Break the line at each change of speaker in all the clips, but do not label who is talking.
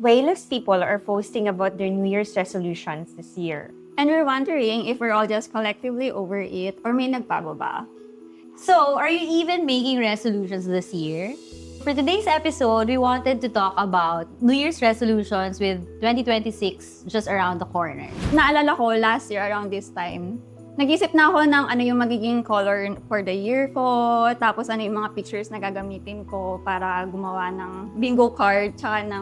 Way less people are posting about their New Year's resolutions this year.
And we're wondering if we're all just collectively over it or may nagbago ba?
So, are you even making resolutions this year? For today's episode, we wanted to talk about New Year's resolutions with 2026 just around the corner.
Naalala ko last year around this time, nag-isip na ako ng ano yung magiging color for the year ko, tapos ano yung mga pictures na gagamitin ko para gumawa ng bingo card, tsaka ng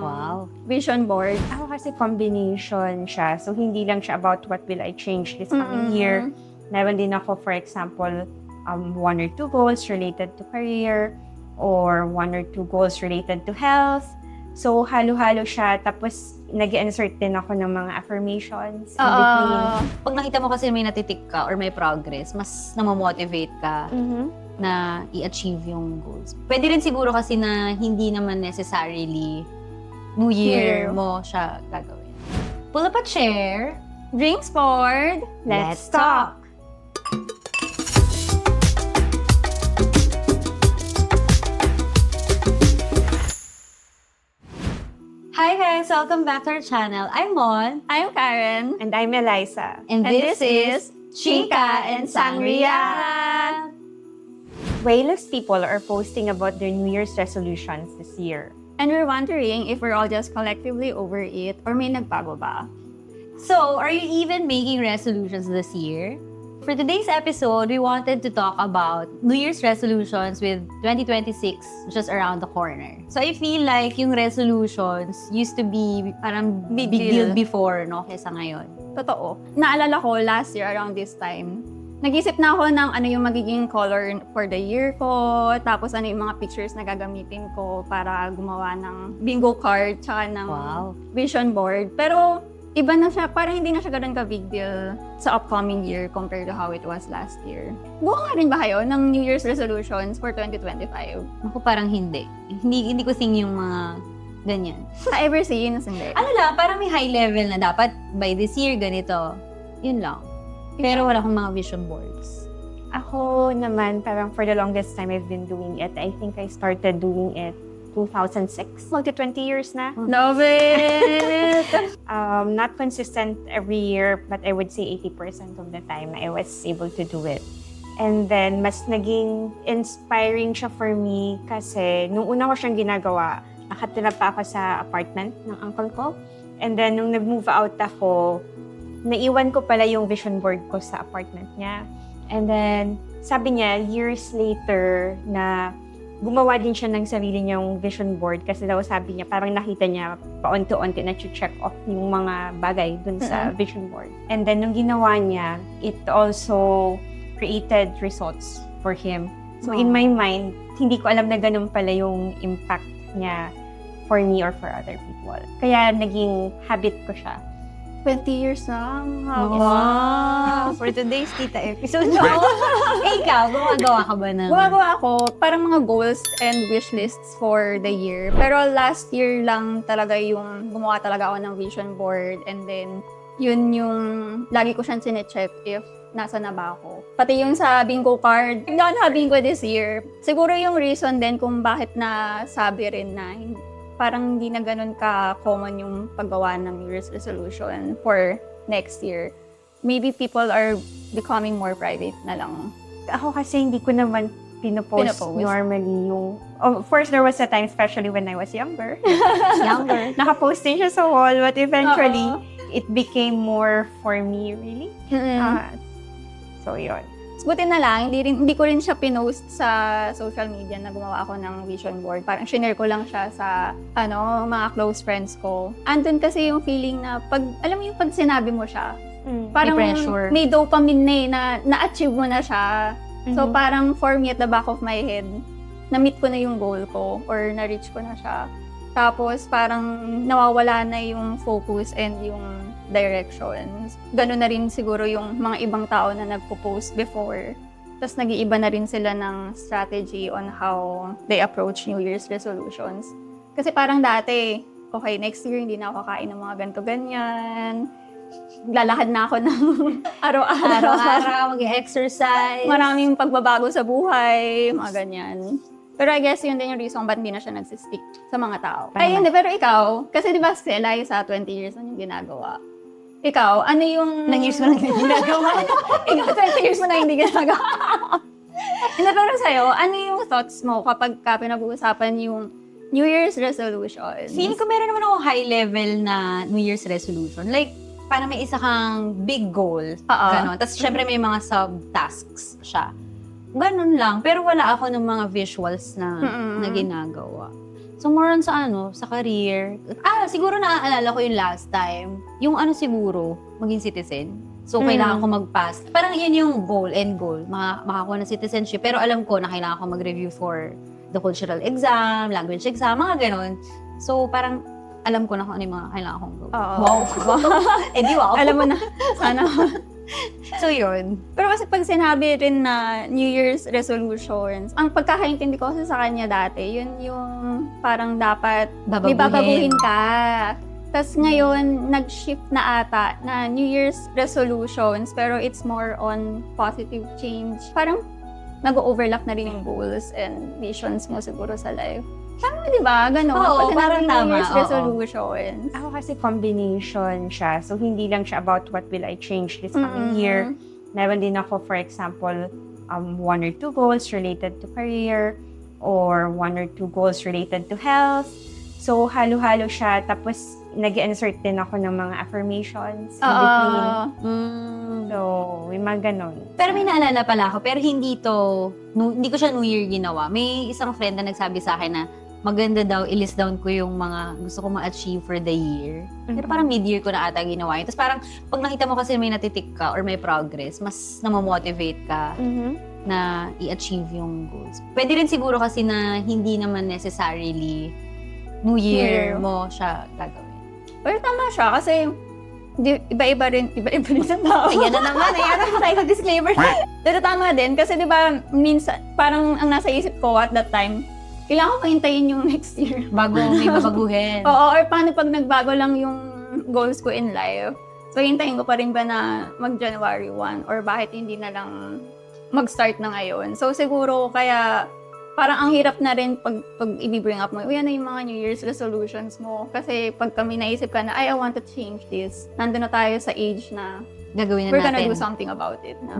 vision board.
Ako kasi combination siya. So, hindi lang siya about what will I change this coming year. Meron din ako, for example, 1 or 2 goals related to career or 1 or 2 goals related to health. So, halo-halo siya. Tapos, nag-insert din ako ng mga affirmations in between.
Pag nakita mo kasi may natitik ka or may progress, mas namomotivate ka na i-achieve yung goals. Pwede rin siguro kasi na hindi naman necessarily New Year mo siya gagawin. Pull up a chair.
Drinks board.
Let's talk! Hi guys! Welcome back to our channel. I'm Mon.
I'm Karen.
And I'm Eliza.
And this is Chika and Sangria!
Way less people are posting about their New Year's resolutions this year.
And we're wondering if we're all just collectively over it or may nagbago ba?
So, are you even making resolutions this year? For today's episode, we wanted to talk about New Year's resolutions with 2026 just around the corner. So, I feel like yung resolutions used to be parang big deal before, no? Kesa ngayon.
Totoo. Naalala ko last year around this time, nag-isip na ako ng ano yung magiging color for the year ko, tapos ano yung mga pictures na gagamitin ko para gumawa ng bingo card, tsaka ng vision board. Pero, iba na siya, parang hindi na siya ganun ka-big deal sa upcoming year compared to how it was last year. Buka nga rin ba kayo ng New Year's resolutions for 2025?
Ako parang hindi. Hindi ko sing yung mga ganyan.
Ever since, hindi.
Ano lang, parang may high level na dapat by this year ganito. Yun lang. Pero wala akong mga vision boards.
Ako naman, parang for the longest time I've been doing it. I think I started doing it 2006. Magti 20 years na.
Love it!
Not consistent every year, but I would say 80% of the time I was able to do it. And then, mas naging inspiring siya for me kasi nung una ko siyang ginagawa, nakatira pa ako sa apartment ng uncle ko. And then, nung nag-move out ako, naiwan ko pala yung vision board ko sa apartment niya. And then, sabi niya, years later, na gumawa din siya ng sarili niyang vision board kasi daw sabi niya, parang nakita niya paunti-unti na check off yung mga bagay dun sa vision board. And then, nung ginawa niya, it also created results for him. So, in my mind, hindi ko alam na ganun pala yung impact niya for me or for other people. Kaya, naging habit ko siya.
20 years na.
Wow! For today's tita episode, no? Ikaw, gumagawa ka ba ng...
Gumagawa ako parang mga goals and wish lists for the year. Pero last year lang talaga yung gumawa talaga ako ng vision board. And then, yun yung lagi ko siyang sinecheck if nasa na ba ako. Pati yung sa bingo card, hindi ako nakabingo this year. Siguro yung reason din kung bakit na sabi rin na parang hindi na ganun ka-common yung paggawa ng New Year's resolution for next year. Maybe people are becoming more private na lang.
Ako kasi hindi ko naman pinopost normally yung... Of course, there was a time, especially when I was younger. Nakapost din siya sa wall, but eventually, it became more for me, really. So, yun.
Buti na lang, hindi ko rin siya pinost sa social media na gumawa ako ng vision board. Parang shinare ko lang siya sa mga close friends ko. Andun kasi yung feeling na alam mo yung pag sinabi mo siya, parang may dopamine na na na-achieve mo na siya. So parang for me at the back of my head, na-meet ko na yung goal ko or na-reach ko na siya. Tapos parang nawawala na yung focus and yung direction. Ganun na rin siguro yung mga ibang tao na nagpo-post before. Tapos nag-iiba na rin sila ng strategy on how they approach New Year's resolutions. Kasi parang dati, okay, next year hindi na ako kakain ng mga ganito-ganyan. Lalakad na ako ng araw-araw.
Mag-exercise.
Maraming pagbabago sa buhay, mga ganyan. Pero I guess yun din yung reason ba't hindi na siya nagsistick sa mga tao.
Tama.
Ay, hindi. Pero ikaw, kasi di ba si Eliza, 20 years na yung ginagawa. Ikaw, ano yung...
Nang years mo lang ginagawa.
Ikaw, 20 years mo na hindi ginagawa. Hindi, pero sa'yo, ano yung thoughts mo kapag pinag-uusapan yung New Year's resolutions?
Feeling ko meron naman ako high level na New Year's resolution. Like, parang may isa kang big goal. Ganon. Tapos, syempre, may mga sub-tasks siya. Ganon lang. Pero wala ako ng mga visuals na ginagawa. So, more on sa sa career. Siguro naaalala ko yung last time. Yung siguro, maging citizen. So, kailangan ko mag-pass. Parang yun yung end goal. Makakuha ng citizenship. Pero alam ko na kailangan ko mag-review for the cultural exam, language exam, mga ganon. So, parang alam ko na kung ano yung mga kailangan kong gawin. Wow. Di wow.
Alam mo na. Sana.
So, yun.
Pero kasi pag sinabi rin na New Year's resolutions, ang pagkakaintindi ko kasi sa kanya dati, yun yung parang dapat may babaguhin ka. Tapos ngayon, nag-shift na ata na New Year's resolutions, pero it's more on positive change. Parang nag-overlap na rin yung goals and visions mo siguro sa life. Tama, di ba? Ganon.
Oo,
Pag
parang
New
tama.
Year's resolutions.
Ako kasi combination siya. So, hindi lang siya about what will I change this coming year. Meron din ako, for example, 1 or 2 goals related to career or 1 or 2 goals related to health. So, halo-halo siya. Tapos, nag-insert din ako ng mga affirmations in between. So, may mga ganon.
Pero may naalala pala ako, pero hindi ko siya New Year ginawa. May isang friend na nagsabi sa akin na maganda daw, i-list down ko yung mga gusto ko ma-achieve for the year. Pero parang mid-year ko na ata ginawa yun. Tapos parang, pag nakita mo kasi may natitik ka or may progress, mas namomotivate ka na i-achieve yung goals. Pwede rin siguro kasi na hindi naman necessarily New Year mo siya gagawin.
Pero tama siya kasi iba-iba rin sa tao.
Ayan na naman tayo sa disclaimer.
Pero tama din kasi 'di ba minsan parang ang nasa isip ko at that time, kailangan ko hintayin yung next year
Bago may babaguhin.
Oo, or paano pag nagbago lang yung goals ko in life. So hintayin ko pa rin ba na mag-January 1 or bakit hindi na lang mag-start na ngayon. So siguro kaya parang ang hirap na rin pag i-bring up mo, yan na yung mga New Year's resolutions mo. Kasi pag kami naisip ka na, I want to change this, nandun na tayo sa age na
Gagawin na
we're
natin.
gonna do something about it. Na.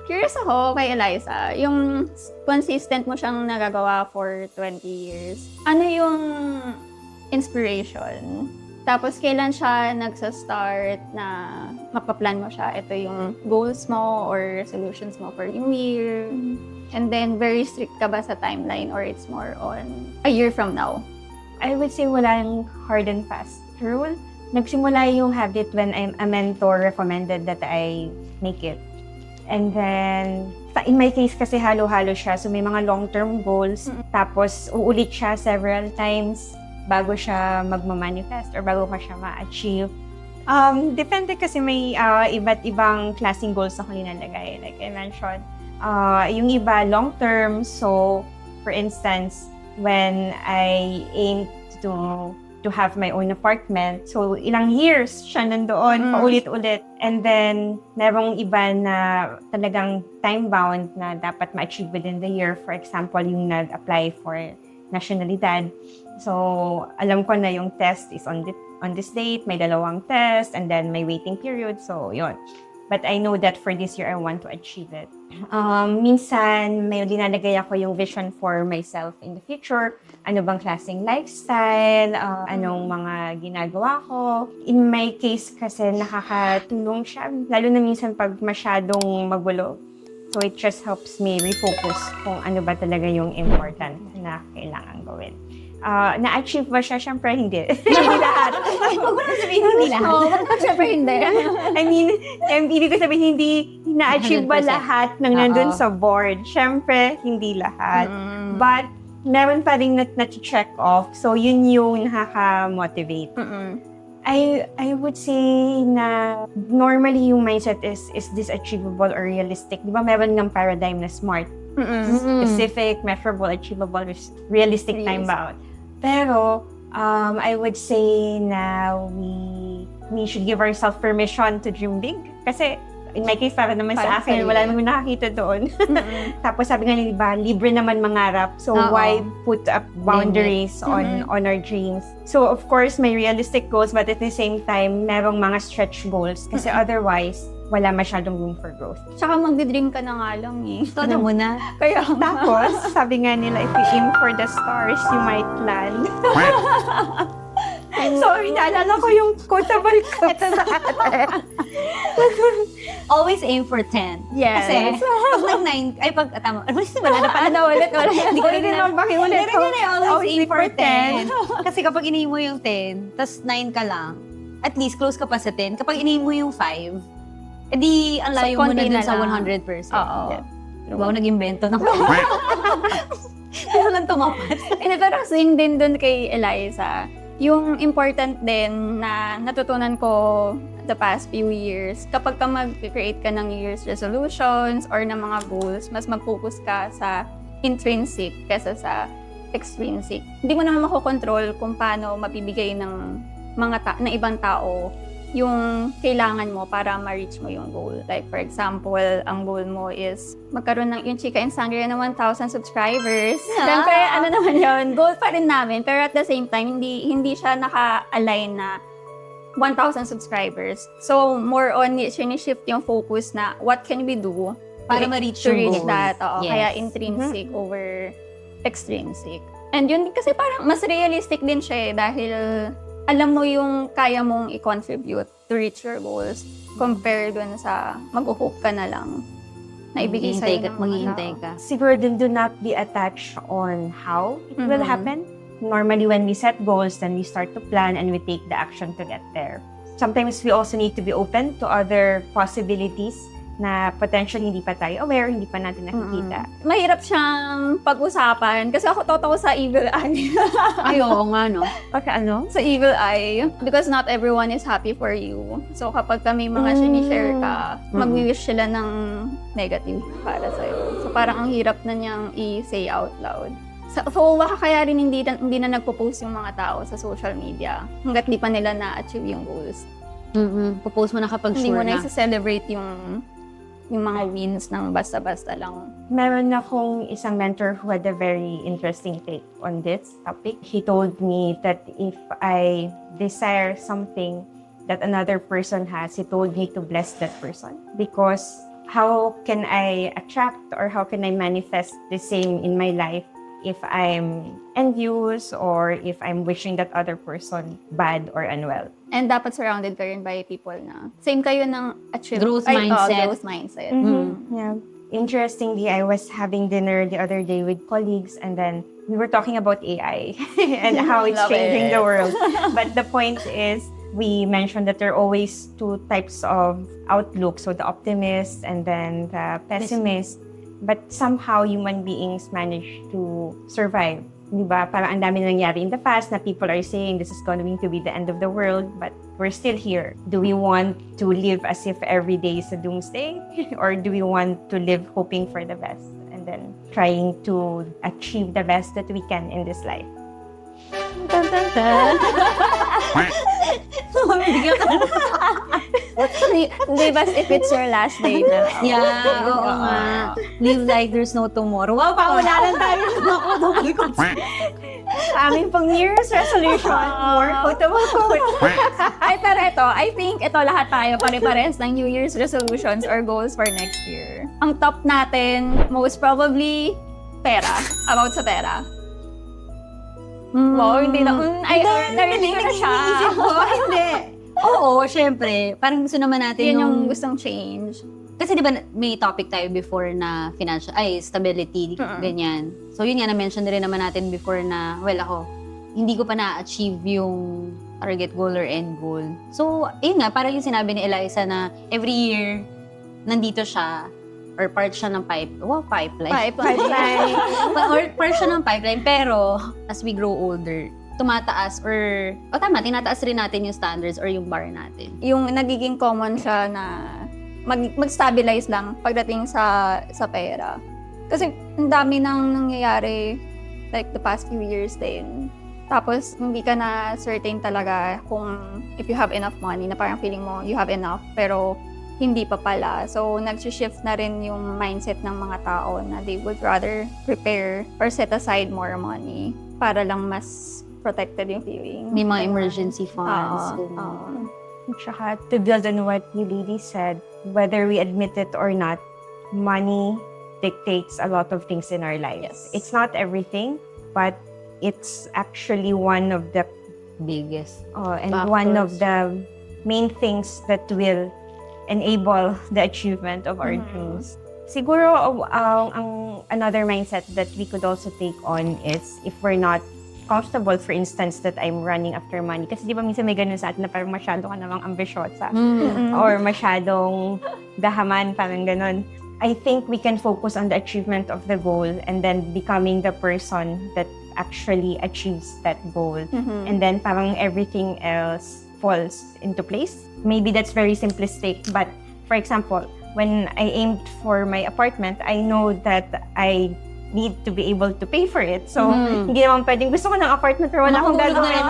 Curious ako kay Eliza, yung consistent mo siyang nagagawa for 20 years. Ano yung inspiration? Tapos kailan siya nagsa-start na mapaplan mo siya? Ito yung goals mo or resolutions mo for New Year? And then, very strict ka ba sa timeline or it's more on a year from now?
I would say walang hard and fast rule. Nagsimula yung habit when a mentor recommended that I make it. And then, in my case kasi halo-halo siya. So may mga long-term goals. Tapos uulit siya several times bago siya magmamanifest or bago ko siya ma-achieve. Depende kasi may iba't ibang klaseng goals na ko nilalagay. Like I mentioned, yung iba long-term. So, for instance, when I aimed to have my own apartment, so ilang years siya nandoon, paulit-ulit. And then, merong iba na talagang time-bound na dapat ma-achieve within the year. For example, yung nag-apply for nationalidad. So, alam ko na yung test is on this date, may 2 test, and then may waiting period. So, yun. But I know that for this year, I want to achieve it. Minsan, may dinalagay ako yung vision for myself in the future. Ano bang klaseng lifestyle? Anong mga ginagawa ko? In my case kasi, nakakatulong siya. Lalo na minsan pag masyadong magulo. So it just helps me refocus kung ano ba talaga yung important na kailangan gawin. Na-achieve ba siya? Siyempre, hindi. Hindi lahat.
Huwag mo na sabihin hindi lahat.
Oo, siyempre hindi.
I mean, ibig ko sabihin, hindi na-achieve ba
100%.
lahat ng nandun sa board? Siyempre, hindi lahat. But, meron pa rin na-check off. So, yun yung nakaka-motivate. I would say na normally yung mindset is this achievable or realistic? Di ba meron ng paradigm na SMART? Specific, measurable, achievable, realistic, time-bound. Pero, I would say na we should give ourselves permission to dream big. Kasi, In my case, para naman
Para
sa akin,
sarili.
wala naman nakakita doon. Tapos sabi nga nila, diba, libre naman mangarap. So
Oo.
why put up boundaries on our dreams? So of course, may realistic goals, but at the same time, merong mga stretch goals. Kasi otherwise, wala masyadong room for growth.
Tsaka magdi-dream ka na nga lang eh.
Todo mo na.
Kaya
Tapos, sabi nga nila, if you aim for the stars, you might land. Sorry, naalala ko yung quotable ko sa
Always aim for 10.
Yes.
Kasi, pag nag-9, ay pag, tama, wala na pala.
Wala.
Hindi ko rin na.
pakiulit
Pero yun ay always aim for 10. Kasi kapag inaim mo yung 10, tas 9 ka lang, at least close ka pa sa 10. Kapag inaim mo yung 5, edi ang layo mo na
konti
dun
na
sa
lang.
100%.
Oo.
Diba ako nag-invento ng Kaya lang tumapat.
Pero same din dun kay Eliza. Yung important din na natutunan ko the past few years, kapag ka mag-create ka ng New Year's resolutions or ng mga goals, mas mag-focus ka sa intrinsic kesa sa extrinsic. Hindi mo naman makokontrol kung paano mapibigay ng ng ibang tao yung kailangan mo para ma-reach mo yung goal. Like, for example, ang goal mo is magkaroon ng yung Chika and Sangria na 1,000 subscribers.
Yeah.
Siyempre, ano naman yun, goal pa rin namin. Pero at the same time, hindi siya naka-align na 1,000 subscribers. So, more on, shift yung focus na what can we do
Para ma-reach
to
yung
reach
goal.
that. Oo,
Yes.
kaya intrinsic over extrinsic. And yun kasi parang mas realistic din siya eh, dahil alam mo yung kaya mong i-contribute to reach your goals compare dun sa mag-hope ka na lang na ibigay sa'yo ng mga
Maghihintay
tao.
ka.
Siguro din do not be attached on how it will
Mhm.
happen. Normally, when we set goals, then we start to plan and we take the action to get there. Sometimes we also need to be open to other possibilities na potentially hindi pa tayo aware, hindi pa natin nakikita.
Mahirap siyang pag-usapan kasi ako totoo sa evil eye.
Ay, oo nga, no?
Pagka ano?
Sa evil eye because not everyone is happy for you. So kapag may mga sinishare ka, mag-wish sila ng negative para sa'yo. So parang ang hirap na niyang i-say out loud. So baka kaya rin hindi na nagpo-post yung mga tao sa social media hanggat di pa nila na-achieve yung goals.
Popost mo na kapag
Hindi
sure
mo na
na.
i-celebrate yung mga wins ng basta-basta lang.
Meron akong isang mentor who had a very interesting take on this topic. He told me that if I desire something that another person has, he told me to bless that person. Because how can I attract or how can I manifest the same in my life if I'm envious or if I'm wishing that other person bad or unwell?
And dapat surrounded ka rin by people na same kayo ng achieve.
Growth mindset.
Growth mindset.
Yeah. Interestingly, I was having dinner the other day with colleagues and then we were talking about AI and how it's
Love
changing
it.
the world. But the point is, we mentioned that there are always two types of outlook. So the optimist and then the pessimist. But somehow human beings manage to survive. Diba? Parang ang dami nangyari in the past na people are saying this is going to be the end of the world, but we're still here. Do we want to live as if every day is a doomsday? Or do we want to live hoping for the best and then trying to achieve the best that we can in this life?
Bigyan ka na.
Live as if it's your last day na.
Yeah, oo nga. Live like there's no tomorrow. Wow, pangulanan tayo.
Aming pang New Year's resolution. More quotable quote.
Ay, pero ito, I think ito lahat tayo pare-pares ng New Year's resolutions or goals for next year. Ang top natin, most probably, pera. About sa pera. Wow, hindi na. Narinig ko na siya.
Iniisip ko, hindi. Oo, syempre. Parang gusto naman natin
Yun yung gustong change.
Kasi di ba may topic tayo before na stability, ganyan. So yun nga, na-mention na rin naman natin before na, well ako, hindi ko pa na-achieve yung target goal or end goal. So, yun nga, parang yung sinabi ni Eliza na every year, nandito siya, or part siya ng pipeline.
Pipeline.
Or part siya ng pipeline, pero as we grow older, tumataas or, tinataas rin natin yung standards or yung bar natin.
Yung nagiging common siya na mag-stabilize lang pagdating sa pera. Kasi ang dami nang nangyayari like the past few years din. Tapos hindi ka na certain talaga kung if you have enough money na parang feeling mo you have enough pero hindi pa pala. So, nag-shift na rin yung mindset ng mga tao na they would rather prepare or set aside more money para lang mas protected yung feeling.
May mga emergency funds.
Oo.
Tsaka, to build on what you ladies said, whether we admit it or not, money dictates a lot of things in our lives.
Yes.
It's not everything, but it's actually one of the
Biggest.
and one of
Factors.
the main things that will enable the achievement of our
Mhm.
dreams. Siguro, ang another mindset that we could also take on is if we're not comfortable, for instance, that I'm running after money. Kasi di ba minsan may ganun sa atin na parang masyado ka namang ambisyosa.
Mm.
Or masyadong dahaman, parang ganun. I think we can focus on the achievement of the goal and then becoming the person that actually achieves that goal.
Mhm.
And then parang everything else falls into place. Maybe that's very simplistic, but for example, when I aimed for my apartment, I know that I need to be able to pay for it. So, hindi naman pwedeng gusto ko ng apartment pero wala akong
Mahulog na
gagawin.
lang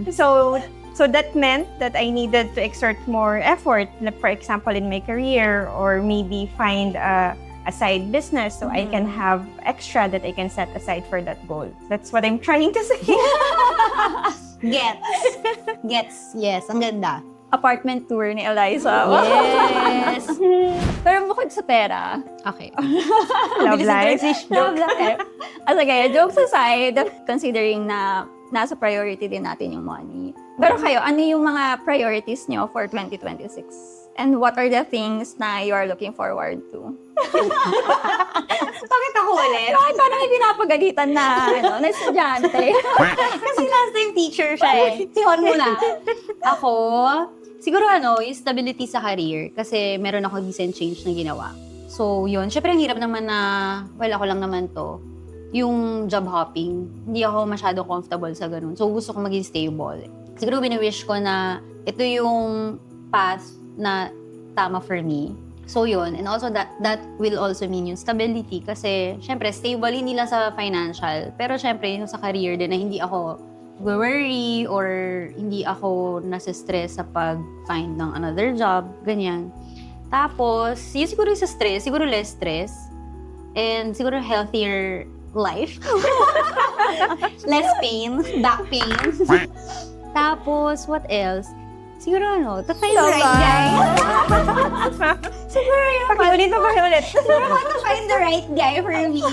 siya.
So that meant that I needed to exert more effort, like for example, in my career, or maybe find a side business so I can have extra that I can set aside for that goal. That's what I'm trying to say.
Gets. Yes, ang ganda.
Apartment tour ni Eliza.
Yes.
Pero bukod sa pera,
Okay.
Love
Bilis ng
life.
transition.
Love life. Okay, jokes aside, considering na nasa priority din natin yung money. Pero kayo, ano yung mga priorities nyo for 2026? And what are the things na you are looking forward to?
Bakit ako ulit?
Bakit parang may pinapagalitan na, na estudyante?
Kasi last time teacher siya eh. Sihon mo na. Ako, siguro yung stability sa career. Kasi meron ako recent change na ginawa. So, yun. Syempre, ang hirap naman na, ako lang naman to. Yung job hopping, hindi ako masyado comfortable sa ganun. So, gusto ko maging stable. Siguro, wini-wish ko na ito yung path na tama for me. So, yun. And also, that will also mean yung stability. Kasi, syempre, stable, hindi lang sa financial. Pero, syempre, yung sa career din na hindi ako worry or hindi ako nasa-stress sa pag-find ng another job. Ganyan. Tapos, yung siguro sa stress, siguro less stress. And siguro healthier life. Less pain. Back pain. Tapos, what else? Siguro to find the right guy. Siguro
Pakiulit na pakiulit.
Siguro to find the right guy for me.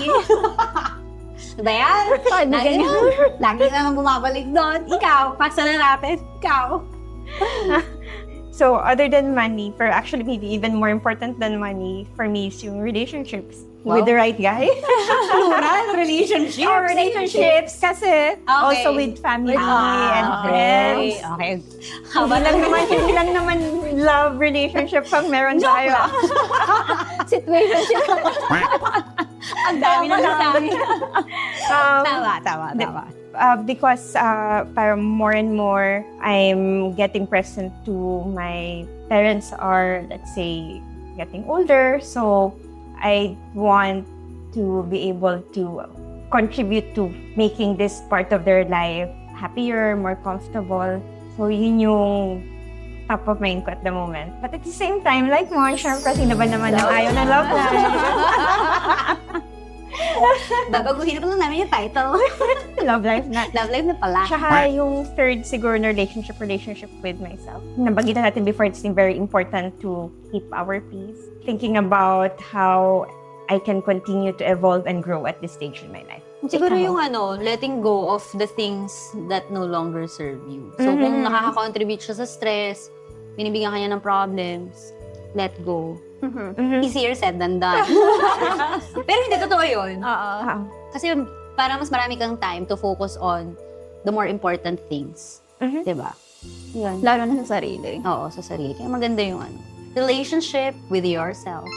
Diba yan? Lagi naman bumabalik doon. Ikaw, paksa na natin. Ikaw.
So, other than money, actually maybe even more important than money, for me is yung relationships.
Wow.
With the right guy.
Plural, relationships.
Or relationships kasi also with family and friends.
Okay.
Hindi lang naman love relationship pag meron tayo.
Situationship.
Ang dami na nasabi.
Um,
Tama.
because parang more and more I'm getting present to my parents are, let's say, getting older. So I want to be able to contribute to making this part of their life happier, more comfortable. So yun yung top of mind ko at the moment. But at the same time, like mo, syempre, sino ba naman ang ayaw ng love life?
Babaguhin na lang namin yung title.
Love life na.
Love life na pala.
Tsaka yung third siguro na relationship with myself. Nabagitan natin before, it's very important to keep our peace. Thinking about how I can continue to evolve and grow at this stage in my life.
Siguro
Ikaw?
yung letting go of the things that no longer serve you. So kung nakaka-contribute siya sa stress, binibigyan ka niya ng problems, let go. Easier said than done. Pero hindi totoo yun.
Oo.
Kasi parang mas marami kang time to focus on the more important things. Diba? Yun.
Lalo na sa sarili.
Oo, sa sarili. Kaya maganda yung relationship with yourself.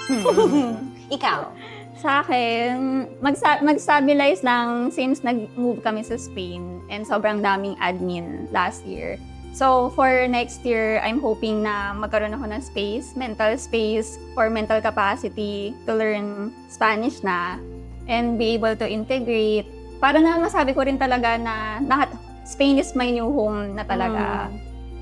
Ikaw.
Sa akin, mag-stabilize lang since nag-move kami sa Spain and sobrang daming admin last year. So, for next year, I'm hoping na magkaroon ako ng mental space or mental capacity to learn Spanish na and be able to integrate. Para na masabi ko rin talaga na Spain is my new home na talaga.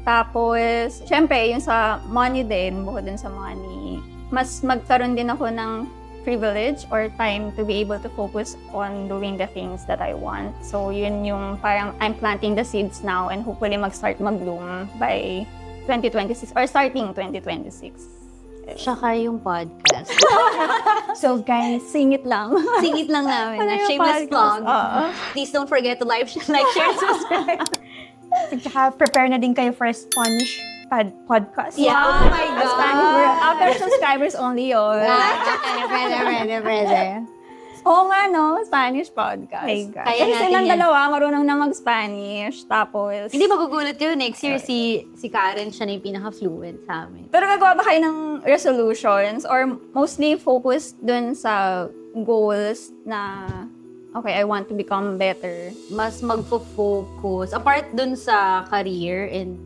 Tapos, syempre, yung sa money din, bukod din sa money, mas magkaroon din ako ng privilege or time to be able to focus on doing the things that I want. So, yun yung parang I'm planting the seeds now and hopefully mag-start mag-bloom by 2026 or starting 2026.
Tsaka yung podcast.
So, guys, singit lang.
Singit lang namin
Ano
na
yung
shameless
podcast?
plug. Please don't forget to like, share, subscribe.
Tsaka prepare na din kayo for a Spanish podcast.
Yeah. Oh my God.
Spanish, we're after subscribers only yun.
Brother.
Oo nga, no? Spanish podcast.
My God.
Kaya
Kasi
natin
silang
yan.
dalawa, marunong na mag-Spanish. Tapos,
Hindi magugulat kayo next year si Karen siya na yung pinaka-fluent sa amin.
pero gagawa ba kayo ng resolutions or mostly focused dun sa goals na, okay, I want to become better?
Mas magfo-focus, apart dun sa career and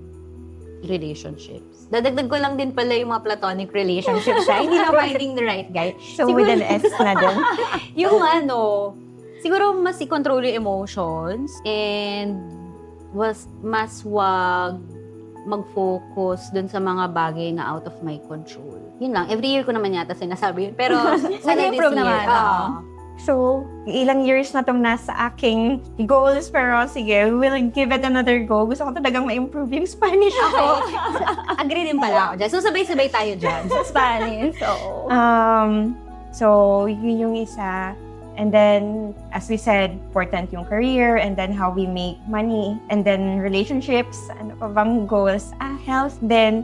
relationships. Dadagdag ko lang din pala yung mga platonic relationships siya. Hindi na finding the right guy.
So with an S na din.
Yung siguro mas i-control yung emotions and mas wag mag-focus dun sa mga bagay na out of my control. Yun lang. Every year ko naman yata sinasabi yun. Pero sana this
Nag-improve
year.
naman,
So, ilang years na tong nasa aking goals, pero sige, we'll give it another go. Gusto ko talagang ma-improve yung Spanish ko.
Agree din pala ako dyan. So, sabay-sabay tayo dyan.
Spanish, so.
So, yun yung isa. And then, as we said, important yung career, and then how we make money, and then relationships, ano pa bang goals? Health. Then,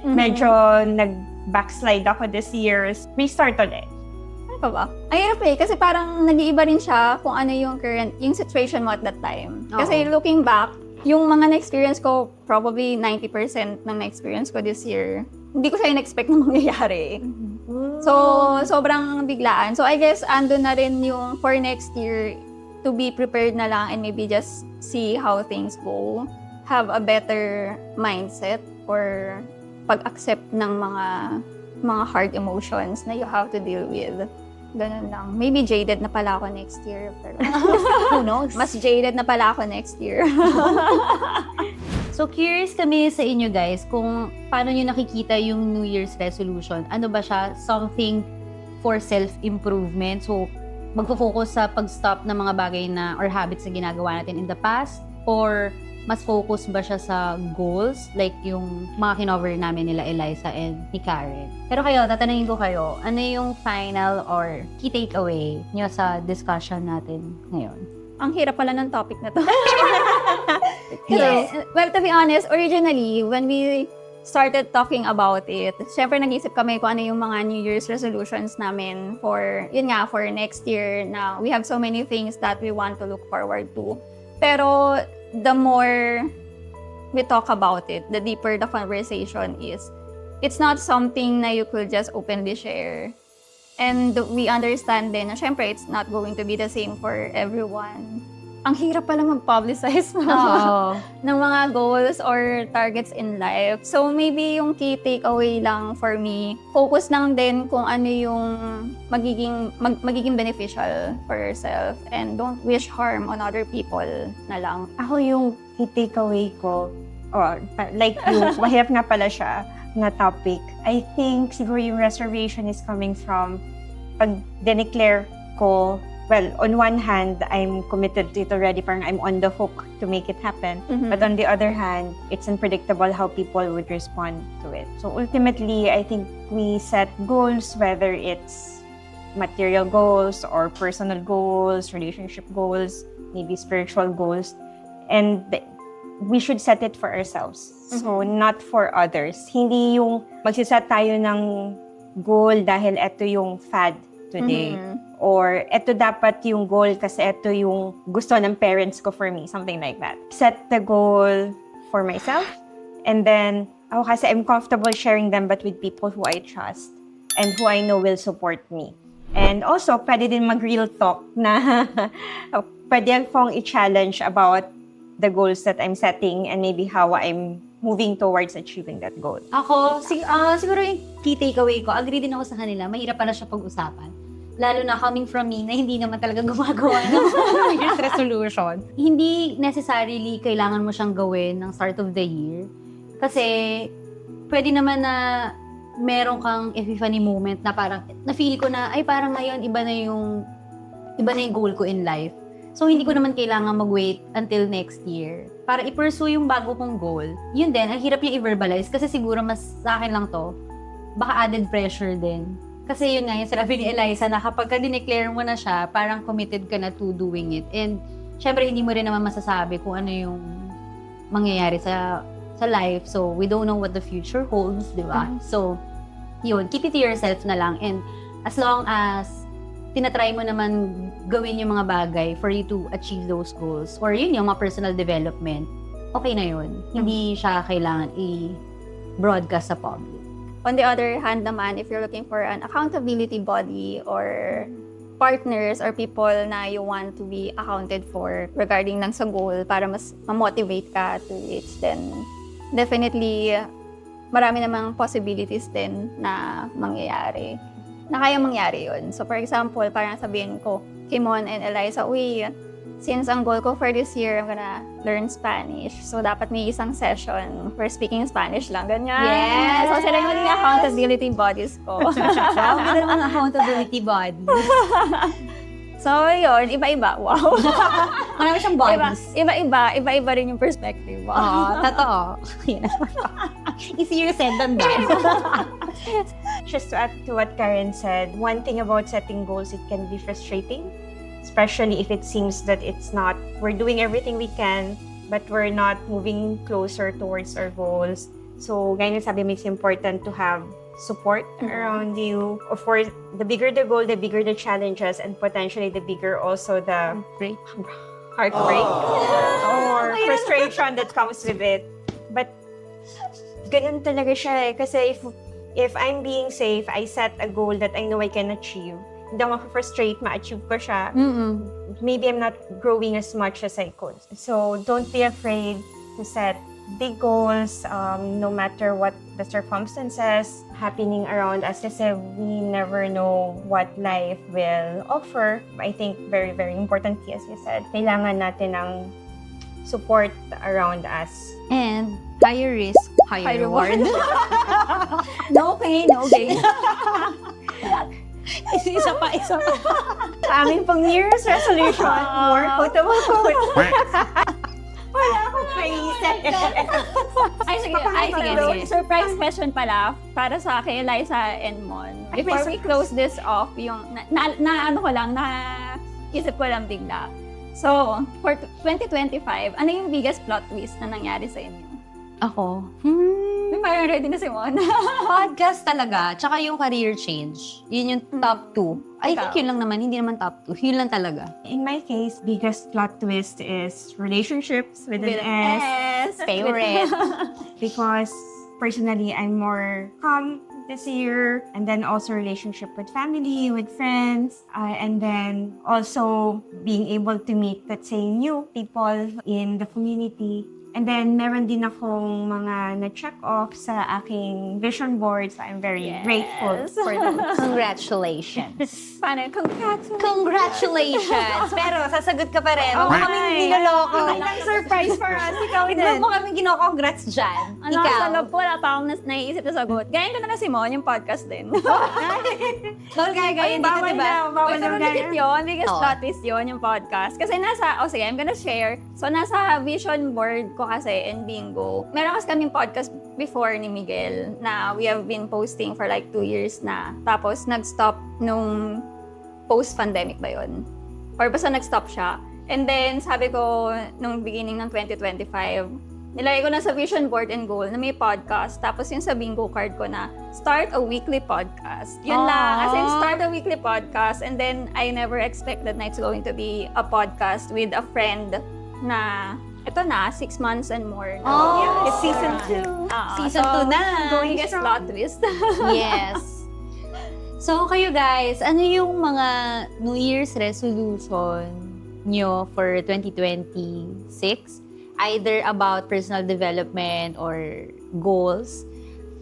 medyo nag-backslide ako this year. Restart ulit.
Ano pa ba? Ang hirap kasi parang nag-iiba rin siya kung ano yung yung situation mo at that time. Kasi looking back, yung mga na-experience ko, probably 90% ng na-experience ko this year, hindi ko siya in-expect na mangyayari. So, sobrang biglaan. So, I guess, andun na rin yung for next year, to be prepared na lang and maybe just see how things go. Have a better mindset or pag-accept ng mga hard emotions na you have to deal with. Ganun lang. Maybe jaded na pala ako next year. Pero
Who knows?
mas jaded na pala ako next year.
So, curious kami sa inyo guys kung paano nyo nakikita yung New Year's resolution. Ano ba siya? Something for self-improvement? So, magpo-focus sa pag-stop ng mga bagay na or habits na ginagawa natin in the past? Or mas focus ba siya sa goals? Like yung mga kinover namin nila Eliza and ni Karen. Pero kayo, tatanungin ko kayo, ano yung final or key takeaway nyo sa discussion natin ngayon?
Ang hirap pala ng topic na to. Yes. Well, to be honest, originally, when we started talking about it, syempre nag-isip kami kung ano yung mga New Year's resolutions namin for, yun nga, for next year na we have so many things that we want to look forward to. Pero the more we talk about it, the deeper the conversation is. It's not something na you could just openly share. And we understand din na syempre it's not going to be the same for everyone. Ang hirap pala mag-publicize ng mga goals or targets in life. So maybe yung key takeaway lang for me, focus lang din kung ano yung magiging beneficial for yourself and don't wish harm on other people na lang.
Ako yung key takeaway ko, like you, mahirap nga pala siya na topic. I think siguro yung reservation is coming from pag declare ko, well, on one hand, I'm committed to it already, parang I'm on the hook to make it happen.
Mhm.
But on the other hand, it's unpredictable how people would respond to it. So ultimately, I think we set goals, whether it's material goals or personal goals, relationship goals, maybe spiritual goals, and we should set it for ourselves. So not for others. Hindi yung magsiset tayo ng goal dahil ito yung fad today. Or ito dapat yung goal kasi ito yung gusto ng parents ko for me. Something like that. Set the goal for myself. And then, ako kasi I'm comfortable sharing them but with people who I trust and who I know will support me. And also, pwede din mag-real talk na pwede akong i-challenge about the goals that I'm setting and maybe how I'm moving towards achieving that goal.
Ako, siguro yung key takeaway ko, agree din ako sa kanila, mahirap pala siya pag-usapan. Lalo na coming from me na hindi naman talaga gumagawa ng New Year's resolution. Hindi necessarily kailangan mo siyang gawin ng start of the year. Kasi, pwede naman na meron kang epiphany moment na parang, na-feel ko na, ay parang ngayon, iba na yung goal ko in life. So, hindi ko naman kailangan mag-wait until next year para i-pursue yung bago kong goal. Yun din, ang hirap niya i-verbalize kasi siguro mas sa akin lang to, baka added pressure din. Kasi yun nga, yung sinabi ni Eliza na kapag ka-declare mo na siya, parang committed ka na to doing it. And, syempre, hindi mo rin naman masasabi kung ano yung mangyayari sa life. So, we don't know what the future holds, di ba? So, yun, keep it to yourself na lang. And as long as tinatry mo naman gawin yung mga bagay for you to achieve those goals, or yun yung mga personal development, okay na yun. Hindi siya kailangan i-broadcast sa public.
On the other hand naman, if you're looking for an accountability body or partners or people na you want to be accounted for regarding ng sa goal para mas ma-motivate ka to reach, then definitely marami namang possibilities din na mangyayari. Na kaya mangyari yun. So, for example, parang sabihin ko, Kimon and Eliza, uy, since ang goal ko for this year, I'm gonna learn Spanish. So, dapat may isang session for speaking Spanish lang. Ganyan.
Yes!
So, sila yung maging accountability bodies ko.
Wow, ganda ng accountability body.
So, yun, iba-iba. Wow.
Marami siyang bodies.
Iba-iba rin yung perspective.
Oo, totoo. Easier said than done.
Just to add to what Karen said, one thing about setting goals, it can be frustrating, especially if it seems that we're doing everything we can, but we're not moving closer towards our goals. So, gaya ng sabi mo, it's important to have support around you. Of course, the bigger the goal, the bigger the challenges, and potentially the bigger also the heartbreak or frustration that comes with it. But ganun talaga siya eh. Kasi if I'm being safe, I set a goal that I know I can achieve. Hindi ako ma-frustrate, ma-achieve ko siya. Maybe I'm not growing as much as I could. So don't be afraid to set big goals, no matter what the circumstances happening around us, kasi we never know what life will offer. I think very, very importantly, as you said, kailangan natin ng support around us.
And higher risk, higher reward.
No pain, no gain.
isa pa.
Aming pang New Year's resolution, more quotable quotes. Wala akong naisip.
Ay, sige. Surprise question pala para sa akin, Eliza and Mon. Before we close this off, yung naisip ko lang bigla. So, for 2025, ano yung biggest plot twist na nangyari sa inyo?
Ako?
Parang ready na si Mon.
Podcast talaga. Tsaka yung career change. Yun yung top 2. I think yun lang naman. Hindi naman top 2. Yun lang talaga.
In my case, biggest plot twist is relationships with an S.
Favorite.
Because personally, I'm more calm this year. And then also relationship with family, with friends. And then also being able to meet, let's say, new people in the community. And then, meron din akong mga na-check off sa aking vision board. So, I'm very grateful for those.
Congratulations.
Paano?
Congratulations! Pero, sasagot ka pa rin. Huwag mo
Okay.
kaming niloloko.
Ang surprise for us. Ikaw
Huwag
din.
mo kaming kino-congrats dyan.
Ano,
Ikaw.
sa loob po, wala pa akong naiisip na sagot. Gayahin ko na si Mon, yung podcast din.
Bawal gagayin dito,
Bawal
diba?
na, bawal
Pero
na.
legit yun, biggest
Oo.
plot twist yun, yung podcast. Kasi sige, I'm gonna share. So, nasa vision board ko kasi in Bingo. Meron kasi kaming podcast before ni Miguel na we have been posting for like 2 years na. Tapos, nag-stop nung post-pandemic ba yun? Or basta nag-stop siya. And then, sabi ko, nung beginning ng 2025, nilagay ko na sa vision board and goal na may podcast. Tapos yung sa bingo card ko na, start a weekly podcast. Yun lang. As in, start a weekly podcast. And then, I never expected na it's going to be a podcast with a friend na, ito na, 6 months and more.
Oh,
It's season 2.
Season 2 na.
Going biggest plot twist.
Yes. So, kayo guys, ano yung mga New Year's resolution nyo for 2026? Either about personal development or goals?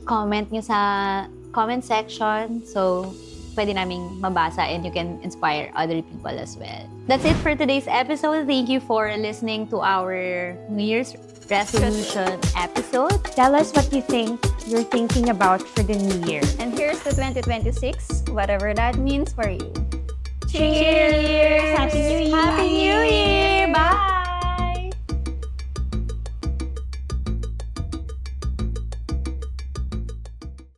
Comment nyo sa comment section. So, pwede naming mabasa and you can inspire other people as well. That's it for today's episode. Thank you for listening to our New Year's resolution episode.
Tell us what you think you're thinking about for the new year.
And here's to 2026, whatever that means for you.
Cheers! Happy New Year!
Happy New Year! Bye!